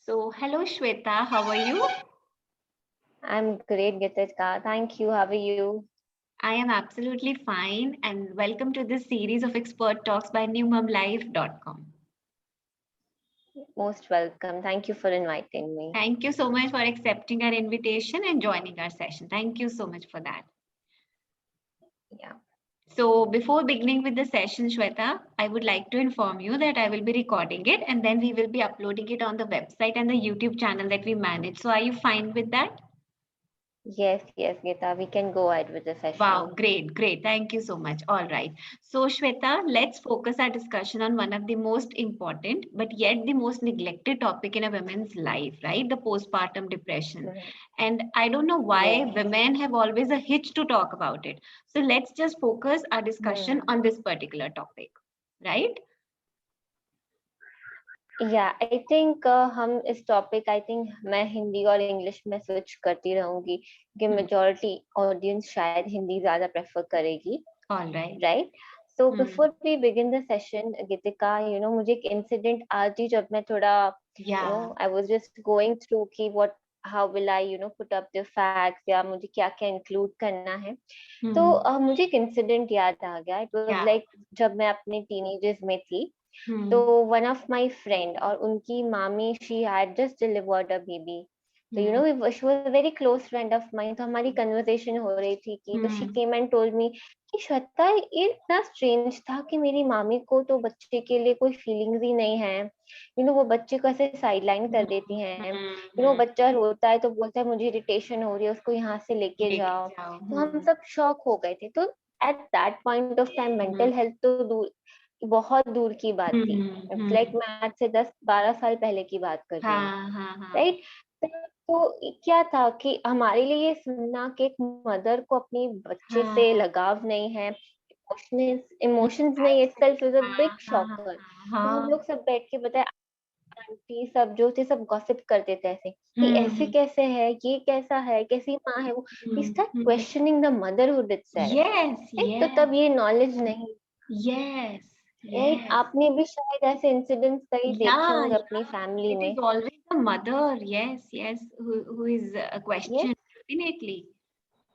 So, hello Shweta, how are you? I'm great, Gitika. Thank you. How are you? I am absolutely fine, and welcome to this series of expert talks by newmomlife.com. Most welcome. Thank you for inviting me. Thank you so much for accepting our invitation and joining our session. Thank you so much for that. Yeah. So, before beginning with the session, Shweta, I would like to inform you that I will be recording it and then we will be uploading it on the website and the YouTube channel that we manage. So, are you fine with that? Yes, Gita. We can go ahead with the session. Wow, great, great. Thank you so much. All right. So, Shweta, let's focus our discussion on one of the most important, but yet the most neglected topic in a woman's life, right? The postpartum depression. Mhm. And I don't know why Yes. women have always a hitch to talk about it. So, let's just focus our discussion Hmm. on this particular topic, right? Yeah, I think हम इस topic I think मैं हिंदी और English में switch करती रहूंगी क्योंकि Hmm. Majority audience शायद हिंदी ज्यादा प्रेफर करेगी, All right. Right? So Hmm. Before we begin the session, Geetika, मुझे एक इंसिडेंट आज ही जब मैं थोड़ा Yeah. I was just going through कि what how will I put up the facts या मुझे क्या क्या इंक्लूड करना है। तो Hmm. मुझे एक इंसिडेंट याद आ गया। It was Yeah. लाइक जब मैं अपने टीनेजर्स में थी, तो Hmm. One of my friend और उनकी मामी, she had just delivered a baby. तो Hmm. She was a very close friend of mine. तो हमारी कन्वर्सेशन हो रही थी कि तो she Hmm. Came and told me कि श्वेता, ये इतना स्ट्रेंज था कि मेरी मामी को तो बच्चे के लिए कोई फीलिंग्स ही नहीं है। वो बच्चे को ऐसे साइडलाइन कर देती हैं। Hmm. बच्चा रोता है तो बोलता है मुझे इरिटेशन हो रही है, उसको यहाँ से लेके लेके जाओ। जाओ। तो हम सब शॉक हो गए थे। तो eight that point of time Hmm. Mental health तो दूर, बहुत दूर की बात थी। Hmm. It's like Hmm. मैं आज से 10-12 साल पहले की बात कर रही हूँ, हाँ, हाँ, हाँ। राइट? तो क्या था कि हमारे लिए ये सुनना कि एक मदर को अपनी बच्चे हाँ, से लगाव नहीं है, हुँ, इमोशंस नहीं, actually itself is a big हाँ, हाँ, हाँ, शॉकर। हाँ, तो हम हाँ। लोग सब बैठ के बताए, आंटी सब जो थे सब गॉसिप करते थे ऐसे कि हुँ, ऐसे हुँ, कैसे है, ये कैसा है, कैसी माँ है वो। We hmm, start hmm. Questioning the motherhood itself, yes, right? तो यस, तब ये नॉलेज नहीं, यस, राइट? यस। आपने भी शायद ऐसे इंसिडेंट्स कई देखे Yeah, होंगे अपनी yeah. फैमिली It is में। always the mother, yes, yes, who is questioned, definitely.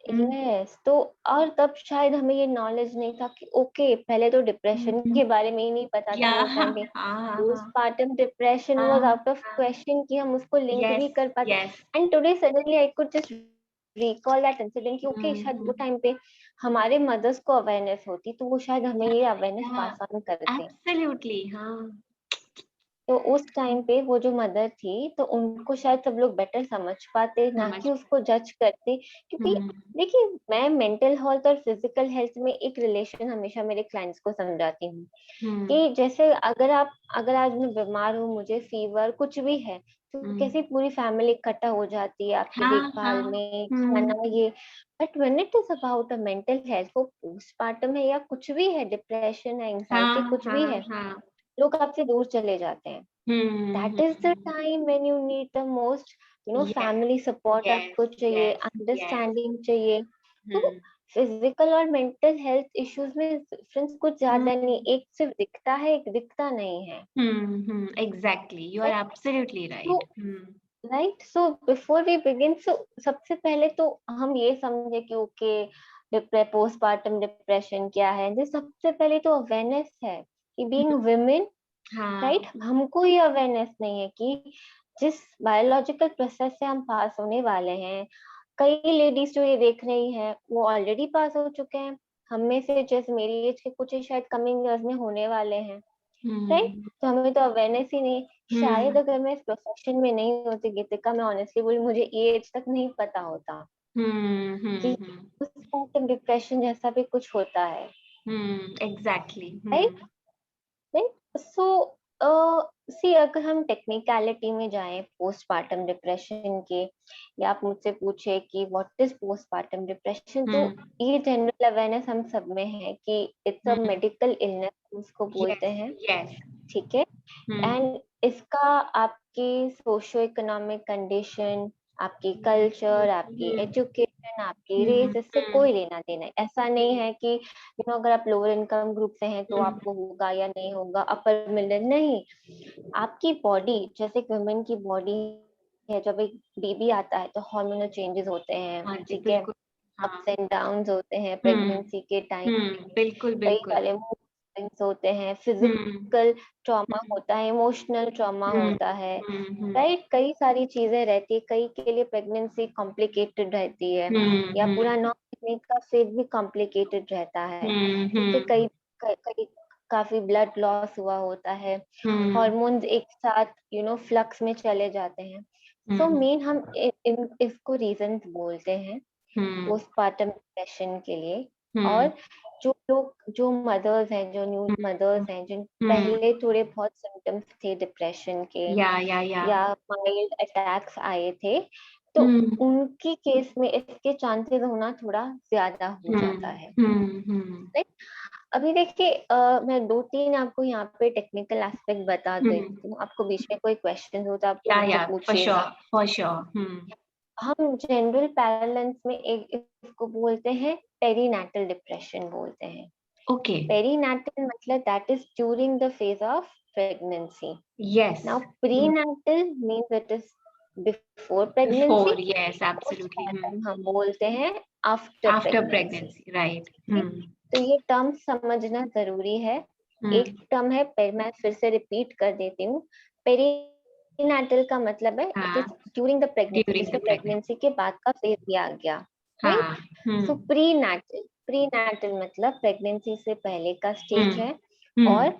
Hmm, yes, तो और तब शायद हमें ये नॉलेज नहीं था कि ओके, पहले तो हुँ, डिप्रेशन हुँ। के बारे में ही नहीं पता था Yeah, उस टाइम पे। हाँ, हाँ, पोस्टपार्टम डिप्रेशन वाज हाँ, आउट ऑफ हाँ। क्वेश्चन कि हम उसको लिंक Yes, भी कर पाते। yes. And today suddenly I could just recall that incident कि ओके, हुँ, शायद वो हुँ। टाइम पे हमारे मदर्स को अवेयरनेस होती तो वो शायद हमें ये Yeah, awareness yeah. Pass on करते। Absolutely, हाँ। तो उस टाइम पे वो जो मदर थी तो उनको शायद सब लोग बेटर समझ पाते, ना समझ कि उसको जज करते। क्योंकि हुँ, देखिए, मैं मेंटल हेल्थ और फिजिकल हेल्थ में एक रिलेशन हमेशा मेरे क्लाइंट्स को समझाती हूँ हुँ, कि जैसे अगर आज मैं बीमार हूँ, मुझे फीवर कुछ भी है, तो हुँ। कैसे पूरी फैमिली इकट्ठा हो जाती है आपकी हाँ, देखभाल हाँ। में, हुँ। खाना ये। But when it is about a mental health, वो पोस्टमार्टम है या कुछ भी है, डिप्रेशन है, एंजाइटी हाँ, कुछ भी हाँ, है, हाँ। लोग आपसे दूर चले जाते हैं। Hmm, that hmm, is the hmm. Time when you need the most, Yes, family support yes, आपको चाहिए, yes, yes. अंडरस्टैंडिंग चाहिए। तो हुँ, फिजिकल और मेंटल हेल्थ इश्यूज में डिफरेंस कुछ हुँ, ज्यादा नहीं, एक सिर्फ दिखता है, एक दिखता नहीं है, hmm, hmm, exactly, you are right? Absolutely तो right. Hmm, so before we begin, so सबसे पहले तो हम ये समझे कि ओके, पोस्टपार्टम डिप्रेशन क्या है। जो सबसे पहले तो अवेयरनेस है कि हुँ, बीइंग वुमेन, राइट, हाँ, हमको ये अवेयरनेस नहीं है कि जिस बायोलॉजिकल प्रोसेस से हम पास होने वाले हैं, कई लेडीज जो ये देख रही हैं वो ऑलरेडी पास हो चुके हैं। हम में से जैसे मेरी एज के कुछ ही शायद कमिंग ईयर्स में होने वाले हैं, राइट? हुँ, तो हमें तो अवेयरनेस ही नहीं। शायद हुँ, अगर मैं इस प्रोफेशन में नहीं होती गीतिका, मैं ऑनेस्टली बोली, मुझे ये एज तक नहीं पता होता हुँ, कि हुँ, हुँ, पोस्टमार्टम डिप्रेशन जैसा भी कुछ होता है, हुँ, एग्ज़ैक्टली, राइट? हुँ, राइट, सो सी, अगर हम टेक्निकलिटी में जाएं पोस्टपार्टम डिप्रेशन के, या आप मुझसे पूछे कि व्हाट इज पोस्टपार्टम डिप्रेशन, तो हुँ, ये जनरल अवेयरनेस हम सब में है कि it's a hmm, medical illness, उसको बोलते यस, हैं, यस, ठीक है? हुँ, एंड इसका आपकी सोशो इकोनॉमिक कंडीशन, आपकी कल्चर, आपकी हुँ, एजुकेशन, आपकी हुँ, रेस, इससे हुँ, कोई लेना देना है। ऐसा नहीं है कि अगर आप लोअर इनकम ग्रुप से हैं तो हुँ, आपको होगा या नहीं होगा, अपर मिडिल नहीं। आपकी बॉडी, जैसे एक वुमेन की बॉडी है, जब एक बेबी आता है तो हार्मोनल चेंजेस होते हैं, हाँ जी, ठीक है, बिल्कुल। हाँ। अप्स एंड डाउन्स होते हैं हम्म। प्रेगनेंसी के टाइम पे, बिल्कुल कई बिल्कुल। सारे मूड स्विंग्स होते हैं, हम्म। फिजिकल ट्रॉमा हम्म। होता है, इमोशनल ट्रॉमा हम्म। होता है, हम्म। राइट, कई सारी चीजें रहती है, कई के लिए प्रेगनेंसी कॉम्प्लिकेटेड रहती है, या पूरा हम्म। 9 महीने का फेज भी कॉम्प्लिकेटेड रहता है, ठीक है, हम्म। कई काफी ब्लड लॉस हुआ होता है, हम्म। हॉर्मोन्स एक साथ फ्लक्स में चले जाते हैं। सो हम्म। मेन हम इसको रीजंस बोलते हैं हम्म। पोस्टपार्टम डिप्रेशन के लिए। हम्म। और जो लोग, जो मदर्स हैं, जो न्यू हम्म। मदर्स हैं, जिन हम्म। पहले थोड़े बहुत सिम्टम्स थे डिप्रेशन के, या। या माइल्ड अटैक्स आए थे, तो हम्म। उनकी केस में इसके चांसेस होना थोड़ा ज्यादा हो जाता है, हम्म। right? अभी देखिए, मैं 2-3 आपको यहाँ पे टेक्निकल एस्पेक्ट बता हम्म। देती हूँ, आपको बीच में कोई क्वेश्चन हो तो आप मुझसे या फॉर श्योर, पूछिएगा। For sure. हम्म। हम जनरल पैरालेंस में एक इसको बोलते हैं पेरीनेटल डिप्रेशन बोलते हैं। ओके। पेरीनेटल मतलब that is during the phase of pregnancy. Yes. Now prenatal means it is before pregnancy. Before, yes, absolutely. Postpartum हम बोलते हैं after after pregnancy. Pregnancy, right. तो ये टर्म समझना जरूरी है। एक हम्म। टर्म है, मैं फिर से रिपीट कर देती हूँ, पेरीनेटल का मतलब है इट इज हाँ, during the pregnancy, during the जिसमें प्रेगनेंसी। प्रेगनेंसी के बाद का फेज दिया गया, राइट। हाँ। सो हम्म। प्रीनेटल मतलब प्रेगनेंसी से पहले का स्टेज हम्म। है। और हम्म।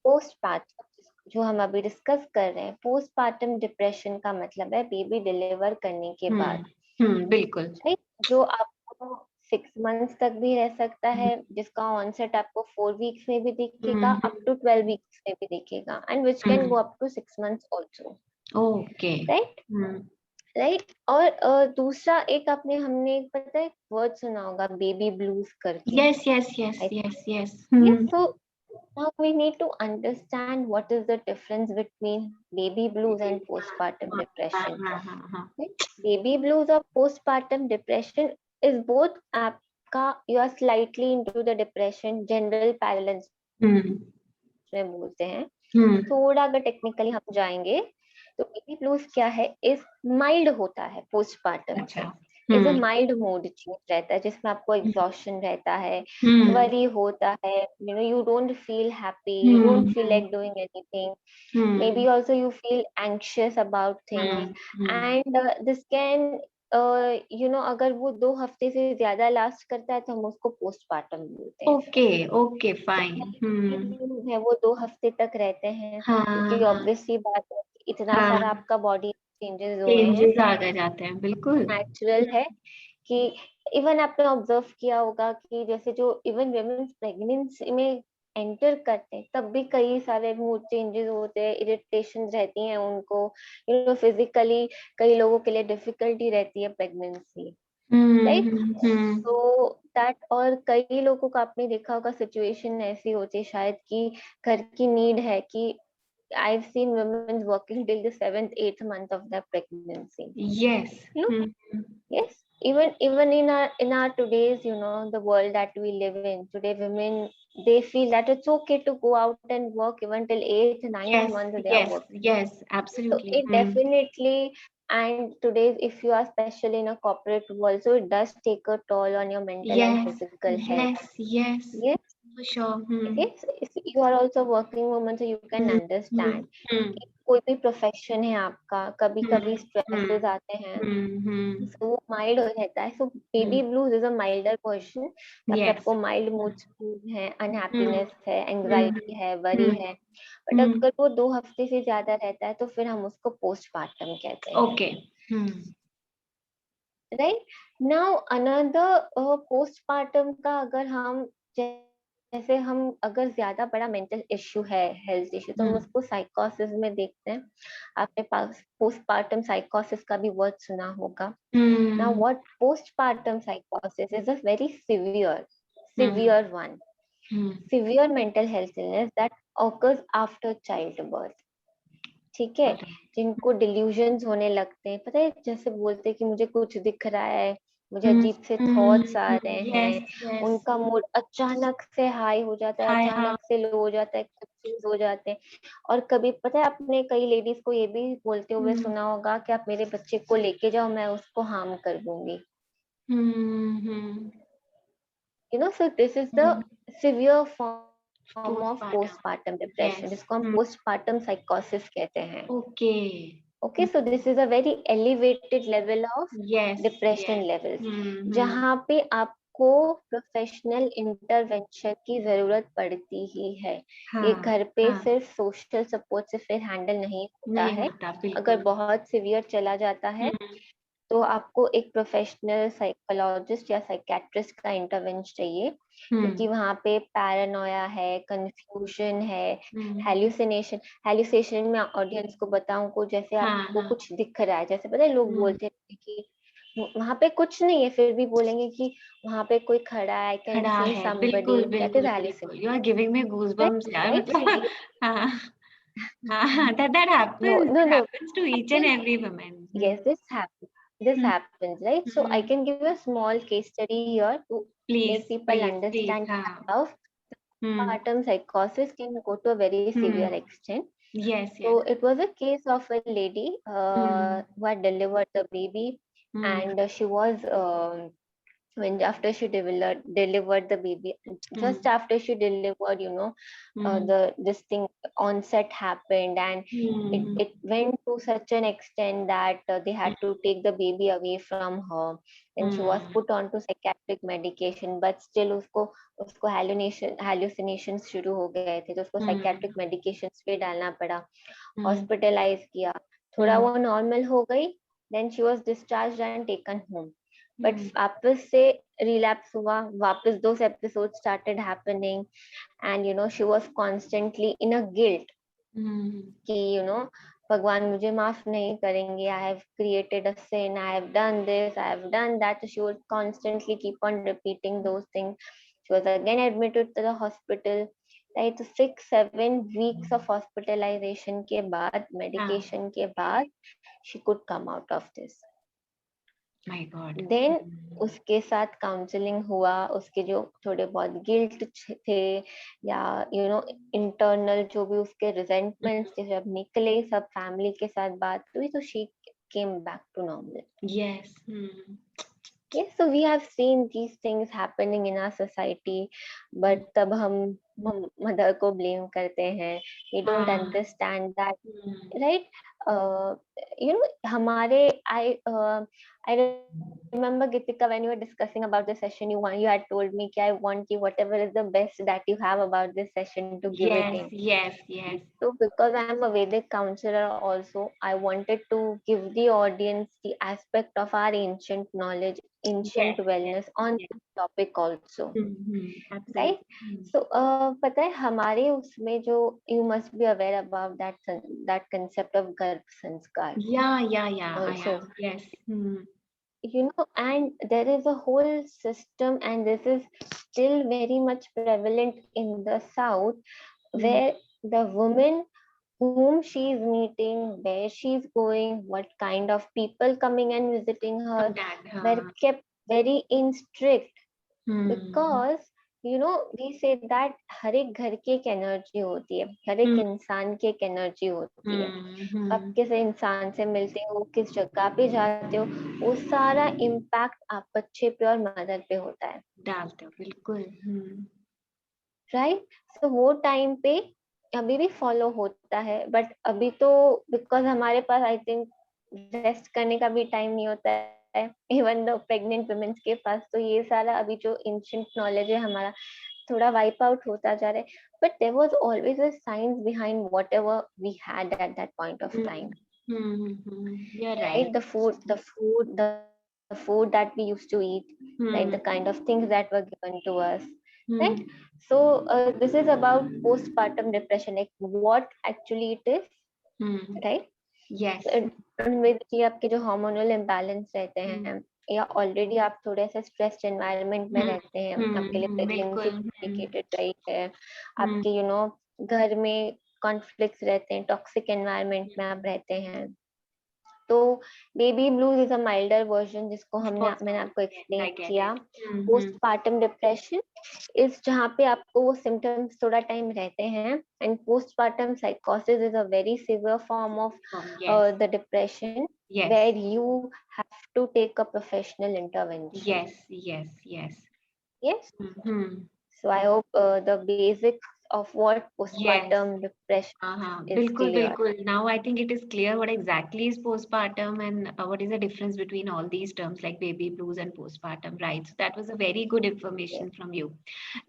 पोस्टपार्टम जो हम अभी डिस्कस कर रहे हैं, पोस्टपार्टम डिप्रेशन का मतलब है बेबी डिलीवर करने के बाद, बिल्कुल। राइट, जो आपको 6 मंथ्स तक भी रह सकता हम्म। है, जिसका ऑनसेट आपको 4 वीक्स में भी दिखेगा, हम्म। अप टू 12 वीक्स में भी दिखेगा, and which can hmm. Go up to 6 months also, okay. Right, hmm. Right. और दूसरा एक आपने, हमने एक पता है वर्ड सुना होगा बेबी ब्लूज करके, yes yes yes I yes think, yes. Yes. So now we need to understand what is the difference between baby blues and postpartum हाँ depression. हाँ हाँ हाँ। Baby blues or postpartum depression is both आपका, you are slightly into the depression, general parallels हम्म। में बोलते हैं। हम्म। थोड़ा अगर टेक्निकली हम जाएंगे तो बेबी ब्लूज क्या है, इस माइल्ड होता है पोस्टपार्टम अच्छा। से, is a hmm. Mild mood change रहता है, जिसमें आपको एग्जॉशन रहता है, हम्म। वरी होता है, you don't feel happy, you don't hmm. Feel like doing anything, maybe hmm. also you feel anxious about things, hmm. and this can अगर वो 2 हफ्ते से ज्यादा लास्ट करता है तो हम उसको पोस्टपार्टम बोलते हैं। ओके। ओके जो फाइन। हम्म। blues है वो 2 हफ्ते तक रहते हैं, हाँ क्योंकि हाँ ऑब्वियस सी बात है कि इतना सारा हाँ। आपका बॉडी चेंजेस हुए हैं, चेंजेस आ गए जाते हैं, बिल्कुल। नेचुरल है कि इवन आपने ऑब्जर्व किया होगा कि जैसे जो इवन वुमेन्स प्रेगनेंसी में एंटर करते हैं तब भी कई सारे मूड चेंजेस होते हैं, इरिटेशन रहती हैं उनको, फिजिकली कई लोगों के लिए डिफिकल्टी रहती है प्रेगनेंसी, राइट। हम्म। तो दैट, और कई लोगों को आपने देखा होगा सिचुएशन ऐसी होती है शायद कि घर की नीड है कि I've seen women working till the 7th, 8th month of their pregnancy. Yes. You know, yes, even in our today's, the world that we live in today, women, they feel that it's okay to go out and work even till 8th, 9th yes month they are yes working. Yes, So absolutely. it definitely, and today's, if you are especially in a corporate world, so it does take a toll on your mental and yes physical health. Yes yes, Yes, for sure. yes, if you are also working woman, so you can hmm. understand हम्म। कि कोई भी profession है आपका, कभी कभी हम्म। Stresses आते हैं, हम्म। सो वो माइल्ड हो रहता है। So baby blues is a milder version, जहाँ पे यस। आपको माइल्ड मूड स्विंग है, हम्म। अनहैप्पीनेस है, हम्म। एंग्जाइटी है, वरी हम्म। है, बट अगर वो 2 हफ्ते से ज्यादा रहता है तो फिर हम उसको पोस्टपार्टम कहते हैं, ओके। हम्म। राइट। नाउ अनदर पोस्टपार्टम का, अगर हम जैसे हम अगर ज्यादा बड़ा मेंटल इश्यू है, हेल्थ इश्यू, तो हम हम्म। उसको साइकोसिस में देखते हैं। आपने पास पोस्टपार्टम साइकोसिस का भी वर्ड सुना होगा। Now, hmm. what postpartum psychosis is a very hmm. severe one, hmm. severe mental health illness that occurs after childbirth. ठीक है, जिनको डिल्यूजन्स होने लगते हैं, पता है, जैसे बोलते हैं कि मुझे कुछ दिख रहा है, मुझे अजीब से थॉट्स आ रहे यस हैं, यस उनका मूड अचानक से हाई हो जाता है, हाय हाँ अचानक से लो हो जाता है, कंफ्यूज हो जाते हैं। और कभी पता है आपने कई लेडीज को ये भी बोलते हुए हम्म सुना होगा कि आप मेरे बच्चे को लेके जाओ, मैं उसको हार्म कर दूंगी। हम्म So this is the severe form of postmortem postpartum depression, yes जिसको हम postpartum psychosis कहते हैं। Okay Okay, so this is a very elevated level of yes depression yes levels, जहाँ पे आपको प्रोफेशनल इंटरवेंशन की जरूरत पड़ती ही है। ये हाँ घर पे हाँ सिर्फ सोशल सपोर्ट से फिर हैंडल नहीं होता नहीं है। होता अगर बिल्कुल बहुत सिवियर चला जाता है हम्म तो आपको एक प्रोफेशनल साइकोलॉजिस्ट या साइकेट्रिस्ट का इंटरवेंशन चाहिए, क्योंकि वहाँ पे पैरानोया है, कंफ्यूजन है, हम्म हेल्यूसिनेशन में ऑडियंस को बताऊं को, जैसे हाँ आपको हाँ कुछ दिख रहा है, जैसे पता है लोग बोलते हैं कि वहां पे कुछ नहीं है फिर भी बोलेंगे कि वहां पे कोई खड़ा है, आई कैन खड़ा सी है समबडी, बिल्कुल दैट इज बिल्कुल बिल्कुल you are hallucination. Giving me goose bumps यार राइट मतलब हाँ हाँ no no that no happens to each and every woman yes, this hmm, happens, right? So I hmm, can give you a small case study here to please make people please please understand हाँ how hmm postpartum psychosis can go to a very severe hmm extent. Yes So yes it was a case of a lady hmm who had delivered the baby, hmm and she was when after she delivered the baby, just hmm after she delivered, hmm the this thing onset happened, and hmm it went to such an extent that they had to take the baby away from her. Then she was hmm put onto psychiatric medication, but still उसको उसको hallucinations शुरू हो गए थे, तो उसको हम्म psychiatric medications पे डालना पड़ा, हम्म हॉस्पिटलाइज किया, थोड़ा हम्म वो नॉर्मल हो गई, then she was discharge and taken home. But hmm वापस से रिलैप्स हुआ, वापस those episode started happening, and she was constantly in a guilt hmm कि भगवान मुझे माफ नहीं करेंगे, I have created a sin, I have done this, I have done that, she would constantly keep on repeating those things. She was again admitted to the hospital, right? तो 6-7 weeks of hospitalisation के बाद, हाँ medication के बाद, she could come out of this. My god then उसके साथ counselling हुआ, उसके जो थोड़े बहुत गिल्ट थे, या इंटरनल जो भी उसके रिजेंटमेंट्स थे, जब निकले, सब फैमिली के साथ बात हुई, तो she came back to normal. Yes Yes, so we have seen these things happening in our society, but तब हम मदर को ब्लेम करते हैं, we don't हाँ understand that, hmm right? uh, हमारे I remember, Gitika, when you were discussing about the session, you had told me कि I want you whatever is the best that you have about this session to give it yes in. yes yes So because I am a Vedic counselor also, I wanted to give the audience the aspect of our ancient knowledge, ancient yes yes wellness on yes this topic also, right? absolutely So पता है हमारे उसमें जो, you must be aware about that concept of गर्भ संस्कार yeah I also. am yes And there is a whole system, and this is still very much prevalent in the south, hmm. where the woman whom she is meeting, where she is going, what kind of people coming and visiting her, Contact were हाँ kept very in strict, hmm because we say that हर एक घर की एक energy होती है, हर एक हम्म इंसान की एक एनर्जी होती है। आप हम्म किस इंसान से मिलते हो, किस जगह पे जाते हो, वो सारा इम्पैक्ट आप बच्चे पे और मदर पे होता है, डालते हो बिल्कुल राइट? सो वो टाइम पे अभी भी फॉलो होता है, बट अभी तो बिकॉज हमारे पास आई थिंक रेस्ट करने का भी टाइम नहीं होता है, इवन द प्रेग्नेंट वुमेन्स के पास, तो ये सारा अभी जो एंशिएंट नॉलेज है हमारा थोड़ा वाइप आउट होता जा रहा है, but there was always a science behind whatever we had at that point of time, you're right right? The food that we used to eat, right? hmm The kind of things that were given to us, right? hmm So this is about postpartum depression, like what actually it is, hmm right? yes Basically आपके जो hormonal imbalance रहते hmm हैं, या already आप थोड़े से stressed environment में रहते हैं, आपके लिए प्रेगनेंसी बिल्कुल कॉम्प्लिकेटेड रही है, हम्म आपके घर में कॉन्फ्लिक्ट्स रहते हैं, टॉक्सिक एनवायरनमेंट में आप रहते हैं, तो baby blues is a milder version, जिसको First मैंने of आपको all, yes, I explain get किया। it. Mm-hmm. Postpartum depression is जहाँ पे आपको वो सिम्टम्स थोड़ा टाइम रहते हैं, एंड पोस्टपार्टम साइकोसिस is a very severe form of Yes, the depression, yes, where you have to take a professional intervention. yes, yes, yes. Yes. Mm-hmm. So I hope the basics of what Yes. postpartum depression is बिल्कुल clear. बिल्कुल. Now I think it is clear what exactly is postpartum and what is the difference between all these terms like baby blues and postpartum, right? So that was a very good Yes. information from you.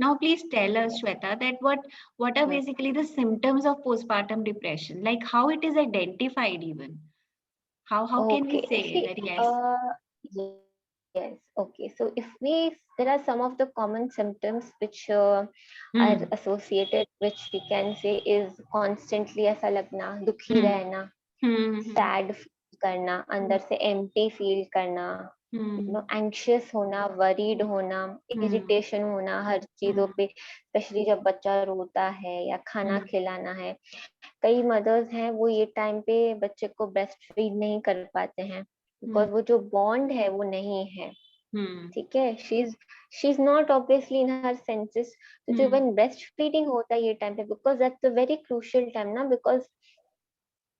Now please tell us, Yes. Shweta, that what are Hmm. basically the symptoms of postpartum depression? Like how it is identified even? How can we Okay. say See, that yes? yes. Okay. So if there are some of the common symptoms which are Hmm. associated, which we can say is constantly ऐसा लगना, दुखी Hmm. रहना, Hmm. sad feel करना, अंदर से empty feel करना, Hmm. Anxious होना, worried होना, Hmm. इरिटेशन होना हर चीजों Hmm. पे, स्पेशली जब बच्चा रोता है या खाना Hmm. खिलाना है। कई मदर्स हैं वो ये टाइम पे बच्चे को ब्रेस्ट फीड नहीं कर पाते हैं, Hmm. बिकॉज वो जो बॉन्ड है वो नहीं है। Hmm. ठीक है, she is not obviously in her senses. तो जो Hmm. व्हेन ब्रेस्ट फीडिंग होता है ये टाइम पे, because that's a very crucial time ना, बिकॉज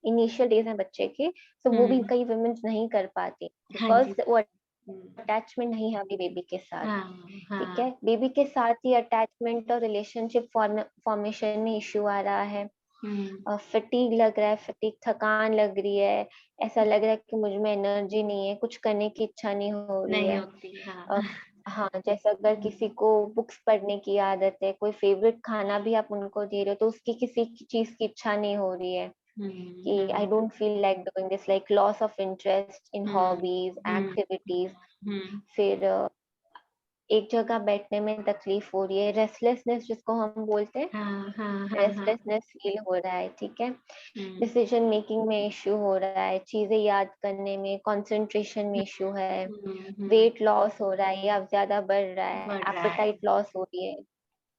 इनिशियल डेज हैं बच्चे के, तो वो भी Hmm. कई वुमेन्स नहीं कर पाती, हाँ बिकॉज जी. वो Hmm. अटैचमेंट नहीं है अभी बेबी के साथ। हाँ ठीक हाँ. है, बेबी के साथ ही अटैचमेंट और रिलेशनशिप फॉर्मेशन में इश्यू आ रहा है। Hmm. फटीग लग रहा है, फटीग, थकान लग रही है, ऐसा लग रहा है कि मुझ में एनर्जी नहीं है, कुछ करने की इच्छा नहीं हो रही नहीं है। होती. हाँ. अ, हाँ, जैसे अगर Hmm. किसी को बुक्स पढ़ने की आदत है, कोई फेवरेट खाना भी आप उनको दे रहे हो तो उसकी किसी चीज की इच्छा नहीं हो रही है, Hmm. कि आई Hmm. Don't feel like doing this, like loss of interest in Hmm. Hobbies, Hmm. Activities. Hmm. फिर एक जगह बैठने में तकलीफ हो रही है, रेस्टलेसनेस जिसको हम बोलते हैं, हाँ हाँ हाँ हाँ. रेस्टलेसनेस फील हो रहा है। ठीक है, Hmm. डिसीजन मेकिंग में इश्यू हो रहा है, चीजें याद करने में, कंसंट्रेशन में इश्यू है, Hmm. वेट लॉस हो रहा है या ज्यादा बढ़ रहा है, बढ़ रहा है. एपेटाइट लॉस हो रही है,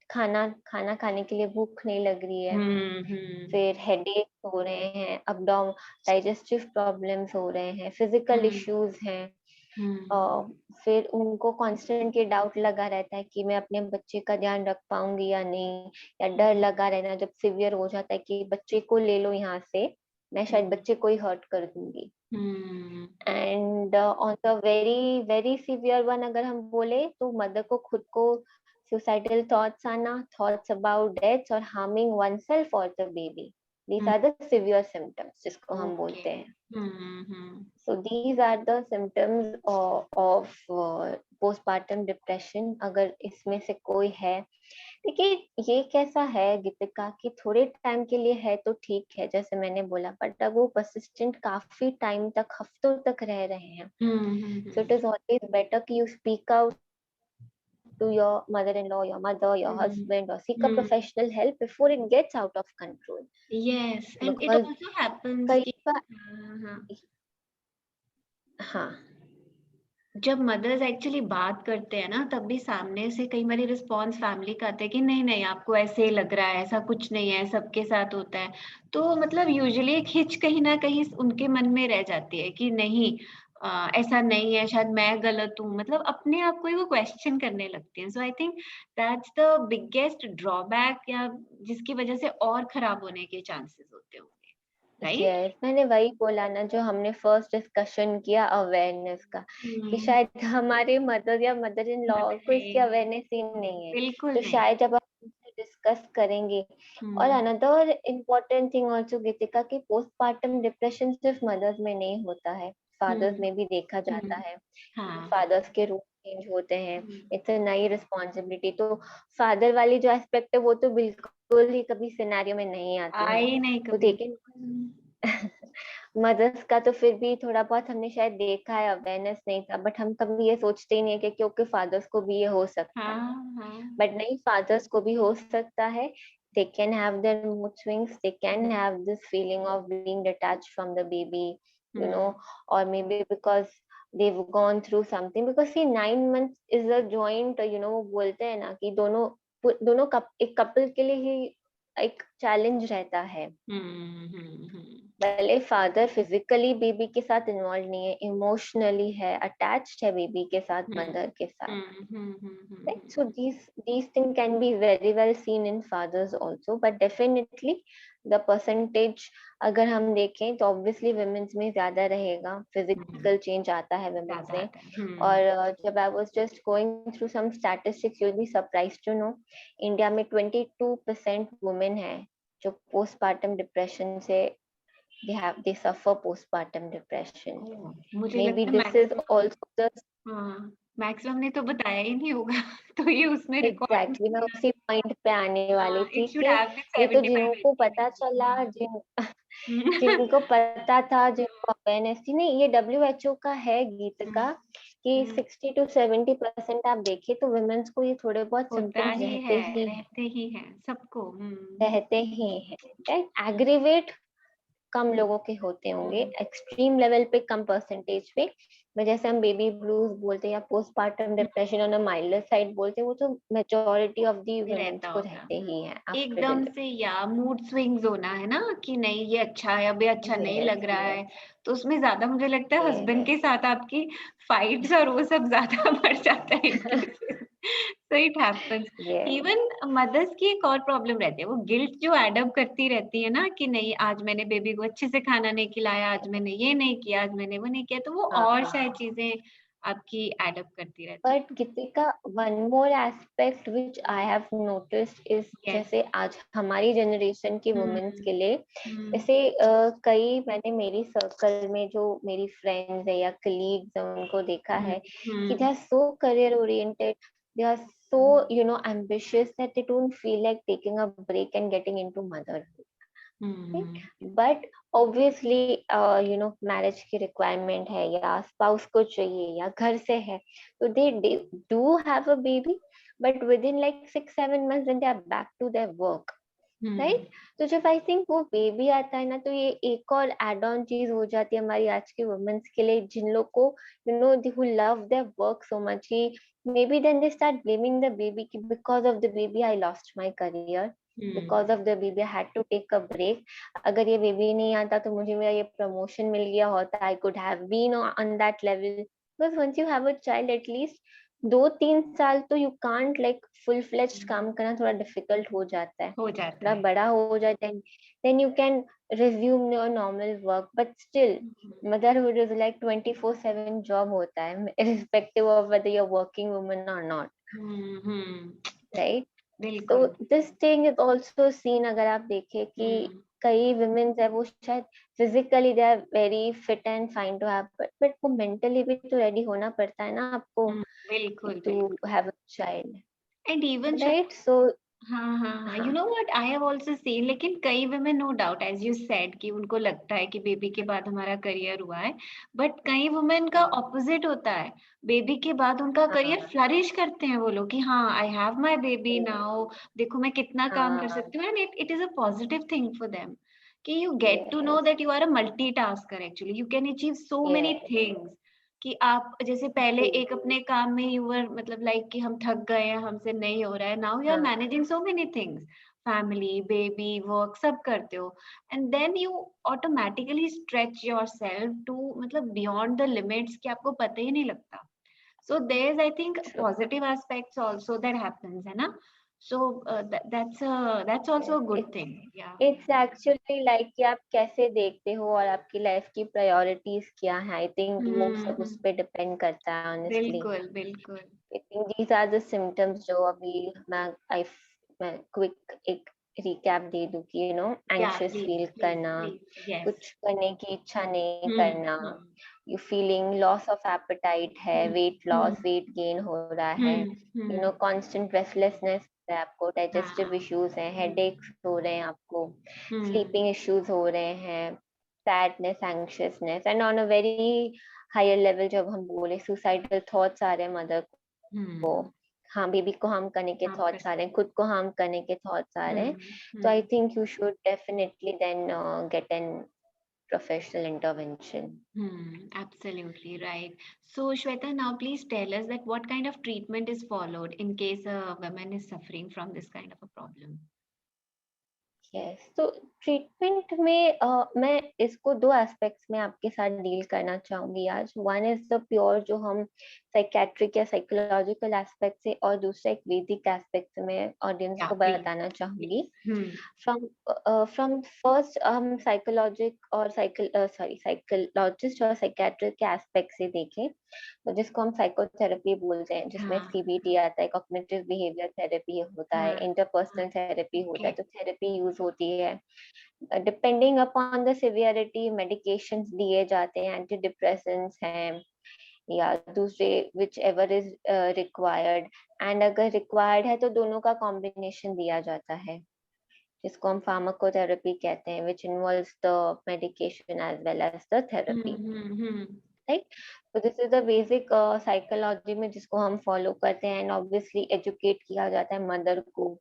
खाना खाना खाने के लिए भूख नहीं लग रही है। Hmm. फिर हेडेक हो रहे हैं, अपडाउन डाइजेस्टिव प्रॉब्लम्स हो रहे हैं, फिजिकल Hmm. इश्यूज हैं। Hmm. फिर उनको कांस्टेंट ये डाउट लगा रहता है कि मैं अपने बच्चे का ध्यान रख पाऊंगी या नहीं, या डर लगा रहना जब सिवियर हो जाता है कि बच्चे को ले लो यहाँ से, मैं शायद Hmm. बच्चे को ही हर्ट कर दूंगी। Hmm. And on the very very severe one अगर हम बोले तो मदर को खुद को सुसाइडल थॉट्स आना, थॉट्स अबाउट डेथ और हार्मिंग वन सेल्फ और the baby, these Hmm. Are the severe symptoms जिसको हम बोलते Okay. हैं। Hmm. So these are the symptoms of postpartum depression। अगर इसमें से कोई है, देखिए ये कैसा है गीतिका, कि थोड़े टाइम के लिए है तो ठीक है जैसे मैंने बोला, बट अगर वो परसिस्टेंट काफी टाइम तक, हफ्तों तक रह रहे हैं, so it Hmm. is always better कि you speak out to your mother-in-law, your mother, your Hmm. husband, or seek a Hmm. professional help before it gets out of control, Yes, and it because also happens कई कि बार, हाँ, हाँ, जब mother's actually बात करते हैं ना तब भी सामने से कई बार रिस्पॉन्स फैमिली का आता है कि नहीं नहीं आपको ऐसे ही लग रहा है, ऐसा कुछ नहीं है, सबके साथ होता है। तो मतलब यूजुअली एक हिच कहीं ना कहीं उनके मन में रह जाती है कि नहीं ऐसा नहीं है, शायद मैं गलत हूँ, मतलब अपने आप को ही वो क्वेश्चन करने लगती हैं। So I think that's the biggest drawback या जिसकी वजह से और खराब होने के चांसेस होते होंगे, राइट? यस, मैंने वही बोला ना जो हमने फर्स्ट डिस्कशन किया अवेयरनेस का, कि हम्म, शायद हमारे मदर या मदर इन लॉ को इसकी नहीं, अवेयरनेस ही नहीं है। बिल्कुल तो नहीं। शायद जब हम उनसे डिस्कस करेंगे। और हम्म, अनदर इम्पोर्टेंट थिंग ऑल्सो गीतिका, कि पोस्टपार्टम डिप्रेशन सिर्फ मदर्स में नहीं होता है, फादर्स हम्म, में भी देखा जाता हम्म, है। हाँ, फादर्स के रूल चेंज होते हैं, हम्म, इट्स अ नई रिस्पॉन्सिबिलिटी। तो फादर वाली जो एस्पेक्ट है वो तो बिल्कुल ही कभी सिनेरियो में नहीं आती है। आए नहीं तो कभी। लेकिन मदर्स का तो फिर भी थोड़ा बहुत हमने शायद देखा है, अवेयरनेस नहीं था, बट हम कभी ये सोचते ही नहीं है कि क्योंकि फादर्स को भी ये हो सकता है। हाँ, हाँ, बट नहीं, फादर्स को भी हो सकता है। they can have their mood swings, they can hmm, have this feeling of being detached from the baby, you know, hmm, or maybe because they've gone through something, because see 9 months is a joint, you know, वो बोलते हैं ना कि दोनों एक couple के लिए ही एक चैलेंज रहता है। हम्म, हम्म, भले फादर फिजिकली बेबी के साथ इन्वॉल्व नहीं है, इमोशनली है, अटैच्ड है बेबी के साथ, हम्म मदर के साथ, right? Hmm. So these things can be very well seen in fathers also, but definitely the percentage अगर हम देखें तो obviously women's में ज्यादा रहेगा, physical change आता है women's ज्यादा में। आता है। और जब I was just going through some statistics, you'll be surprised to know India में 22% women है जो postpartum depression से they suffer postpartum depression. मुझे Maybe लगता है this is maximum, also the हाँ मैक्सिमम ने तो बताया ही नहीं होगा तो ये उसमें रिकॉर्ड एग्जैक्टली मैं उसी पॉइंट पे आने वाली थी इट शुड कि हैव बीन ये तो 75 जिनको पता चला, जिनको पता था, जिनको अवेयरनेस थी, नहीं ये WHO का है गीत का कि 60-70% आप देखें तो वुमेन्स को ये थोड़े बहुत होता सिम्टम्स ही है, रहते ही हैं सबको। रहते ही हैं। एग्रीवेट कम लोगों के होते होंगे, एक्सट्रीम लेवल पे कम परसेंटेज पे, मैं जैसे हम बेबी ब्लूज बोलते हैं या postpartum depression on a milder side बोलते हैं, वो तो मेजोरिटी ऑफ दी वुमेन्स रहता को होगा रहते ही हैं आफ्टर एकदम से, या मूड स्विंग्स होना है ना कि नहीं ये अच्छा है, अभी अच्छा नहीं डिलीवरी। लग रहा है, तो उसमें ज्यादा मुझे लगता है हस्बैंड यस के साथ आपकी फाइट्स और वो सब ज्यादा बढ़ जाता है in cases. So it happens. Yes even mothers की एक और प्रॉब्लम रहती है, वो गिल्ट जो एडअप करती रहती है ना कि नहीं आज मैंने बेबी को अच्छे से खाना नहीं खिलाया, आज मैंने ये नहीं किया, आज मैंने वो नहीं किया, तो वो और शायद हाँ। चीजें आपकी एडअप करती रहती but Gitika, one more aspect which I have noticed is है। यस। जैसे आज हमारी जनरेशन की वुमेन्स के लिए, हम्म जैसे कई मैंने मेरी सर्कल में जो मेरी फ्रेंड्स है या कलीग्स है उनको देखा है कि they hmm are so career oriented, they are so ambitious that they don't feel like taking a break and getting into motherhood. But obviously marriage की रिक्वायरमेंट है या स्पाउस को चाहिए या घर से है, तो they do have a baby, but with in like 6-7 months then they are back to their work, right? तो जब आई थिंक वो बेबी आता है ना, तो ये एक और एड ऑन चीज हो जाती है हमारी आज की वुमेन्स के लिए, जिन लोग को who love their work so much, maybe then they start blaming the baby कि because of the baby I lost my career, because of the baby I had to take a break. अगर ये baby नहीं आता तो मुझे मेरा ये promotion मिल गया होता, I could have been on that level, because once you have a child at least 2-3 साल तो you can't like full fledged काम करना थोड़ा डिफिकल्ट हो जाता है, हो जाता थोड़ा है। बड़ा हो जाए, then you can resume your normal work, but still motherhood is like 24/7 job होता है, irrespective of whether you're working woman or not, right? तो बिल्कुल। this thing is also seen, अगर आप देखें कि कई women है वो शायद physically they are very fit and fine to have, but वो mentally भी तो ready होना पड़ता है ना आपको बिल्कुल to बिल्कुल। have a child, and even right? So हाँ हाँ हाँ, यू हाँ know what I have also seen, लेकिन कई women no doubt as you said कि उनको लगता है कि बेबी के बाद हमारा करियर हुआ है, बट कई वुमेन का ऑपोजिट होता है, बेबी के बाद उनका करियर हाँ फ्लरिश करते हैं वो लोग कि हाँ I have my baby now, देखो मैं कितना काम कर हाँ सकती हूँ, and it is a positive thing for them कि you get to know yes that you are a multitasker, actually you can achieve so many yes things, कि आप जैसे पहले true एक अपने काम में यू वर मतलब लाइक कि हम थक गए हैं, हमसे नहीं हो रहा है, नाउ यू आर हाँ managing so many things, family baby work सब करते हो, and then you automatically stretch yourself to मतलब बियॉन्ड द लिमिट्स कि आपको पता ही नहीं लगता, so there's I think true positive aspects also that happens है ना, so that's also a good it's thing, yeah। it's actually like कि आप कैसे देखते हो और आपकी लाइफ की प्रायोरिटीज क्या है, आई थिंक वो सब उस हम्म, पे डिपेंड करता है ऑनेस्टली। बिल्कुल बिल्कुल। I think these are the symptoms जो अभी मैं क्विक एक रिकैप दे दूं कि या एंग्शियस प्लीज फील प्लीज करना, प्लीज, यस। कुछ करने की इच्छा नहीं करना, you feeling loss of appetite है, वेट लॉस हम्म वेट गेन हो रहा है, हम्म। कांस्टेंट रेस्टलेसनेस है आपको, डाइजेस्टिव हाँ। इश्यूज हैं, हेडेक्स हो रहे हैं आपको, हम्म स्लीपिंग इश्यूज हो रहे हैं, sadness anxiousness, and on a very higher level जब हम बोले सुसाइडल थॉट्स आ रहे हैं मदर को, हम्म। हाँ बेबी को हार्म करने के आप कर थॉट्स आ रहे हैं, सकते। खुद को हार्म करने के थॉट्स आ रहे हैं, तो I hmm. Think you should definitely then get an professional intervention. Absolutely right. So, Shweta, now please tell us that what kind of treatment is followed in case a woman is suffering from this kind of a problem. Yes, तो treatment में मैं इसको दो aspects में आपके साथ deal करना चाहूंगी आज। वन इज द प्योर जो हम साइकेट्रिक या साइकोलॉजिकल एस्पेक्ट से, और दूसरा एक वैदिक एस्पेक्ट से मैं ऑडियंस या को प्लीज बताना चाहूंगी। प्लीज। फ्रॉम फ्रॉम फर्स्ट हम साइकोलॉजिक और साइकोलॉजिस्ट और साइकेट्रिक के एस्पेक्ट से देखें, तो जिसको हम साइकोथेरेपी बोलते हैं, जिसमें हाँ सीबीटी आता है, कॉग्निटिव बिहेवियर थेरेपी होता है, हाँ इंटरपर्सनल थेरेपी होता है, ओके तो थेरेपी यूज होती है। Depending upon the severity medications दिए जाते हैं, एंटी डिप्रेसेंट्स हैं या दूसरे which ever is required. And अगर रिक्वायर्ड है तो दोनों का कॉम्बिनेशन दिया जाता है, जिसको हम फार्माकोथेरेपी कहते हैं, which involves the medication as well as the therapy, hmm. Right. तो this is the basic psychology में जिसको हम फॉलो करते हैं। एंड ऑब्वियसली एजुकेट किया जाता है मदर को,